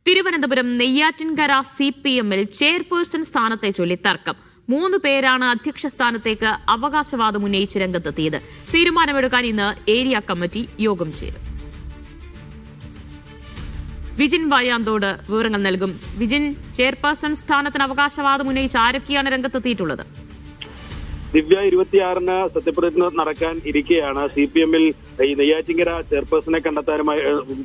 Thiruvananthapuram Neyyattinkara CPM-ൽ chairperson സ്ഥാനത്തെ ചൊല്ലി തർക്കം. 3 പേരാണ് അധ്യക്ഷ സ്ഥാനത്തേക്ക് അവകാശവാദം ഉന്നയിച്ച് രംഗത്തെത്തിയത്. തീരുമാനമെടുക്കാൻ ഇന്ന് ഏരിയ കമ്മിറ്റി യോഗം ചേരും. വിജിൻ വായാന്തോട് വിവരങ്ങൾ നൽകും. വിജിൻ, ചെയർപേഴ്സൺ സ്ഥാനത്തിന് അവകാശവാദം ഉന്നയിച്ച് ആരൊക്കെയാണ് രംഗത്തെത്തിയിട്ടുള്ളത്? ദിവ്യ 26-ന് സത്യപ്രതിജ്ഞ നടക്കാൻ ഇരിക്കെയാണ് CPM-ൽ ഈ നെയ്യാറ്റിൻകര ചെയർപേഴ്സണെ കണ്ടെത്താനുമായി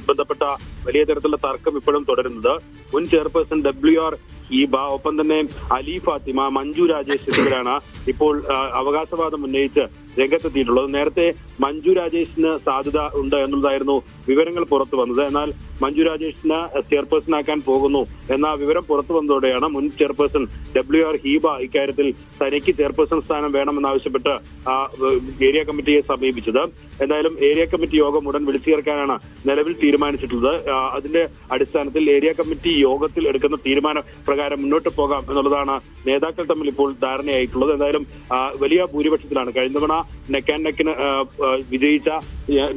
ബന്ധപ്പെട്ട വലിയ തരത്തിലുള്ള തർക്കം ഇപ്പോഴും തുടരുന്നത്. മുൻ ചെയർപേഴ്സൺ WR ഹീബ, ഒപ്പം തന്നെ അലി ഫാത്തിമ, മഞ്ജു രാജേഷ് എന്നിവരാണ് ഇപ്പോൾ അവകാശവാദം ഉന്നയിച്ച് രംഗത്തെത്തിയിട്ടുള്ളത്. നേരത്തെ മഞ്ജു രാജേഷിന് സാധ്യത ഉണ്ട് എന്നുള്ളതായിരുന്നു വിവരങ്ങൾ പുറത്തു വന്നത്. എന്നാൽ മഞ്ജു രാജേഷിന് ചെയർപേഴ്സൺ ആക്കാൻ പോകുന്നു എന്ന വിവരം പുറത്തു വന്നതോടെയാണ് മുൻ ചെയർപേഴ്സൺ WR ഹീബ ഇക്കാര്യത്തിൽ തനിക്ക് ചെയർപേഴ്സൺ സ്ഥാനം വേണമെന്നാവശ്യപ്പെട്ട് ഏരിയ കമ്മിറ്റിയെ സമീപിച്ചത്. എന്തായാലും ഏരിയ കമ്മിറ്റി യോഗം ഉടൻ വിളിച്ചു ചേർക്കാനാണ് നിലവിൽ തീരുമാനിച്ചിട്ടുള്ളത്. അതിന്റെ അടിസ്ഥാനത്തിൽ ഏരിയ കമ്മിറ്റി യോഗത്തിൽ എടുക്കുന്ന തീരുമാന പ്രകാരം മുന്നോട്ട് പോകാം എന്നുള്ളതാണ് നേതാക്കൾ തമ്മിൽ ഇപ്പോൾ ധാരണയായിട്ടുള്ളത്. എന്തായാലും വലിയ ഭൂരിപക്ഷത്തിലാണ് കഴിഞ്ഞ തവണ നെക്കാൻനെക്കിന് വിജയിച്ച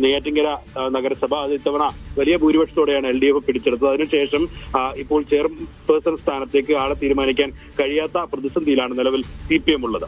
നെയ്യാറ്റിൻകര നഗരസഭ അത് ഇത്തവണ വലിയ ഭൂരിപക്ഷത്തോടെയാണ് LDF പിടിച്ചെടുത്തത്. അതിനുശേഷം ഇപ്പോൾ ചെയർപേഴ്സൺ സ്ഥാനത്തേക്ക് ആളെ തീരുമാനിക്കാൻ കഴിയാത്ത പ്രതിസന്ധിയിലാണ് നിലവിൽ CPM ഉള്ളത്.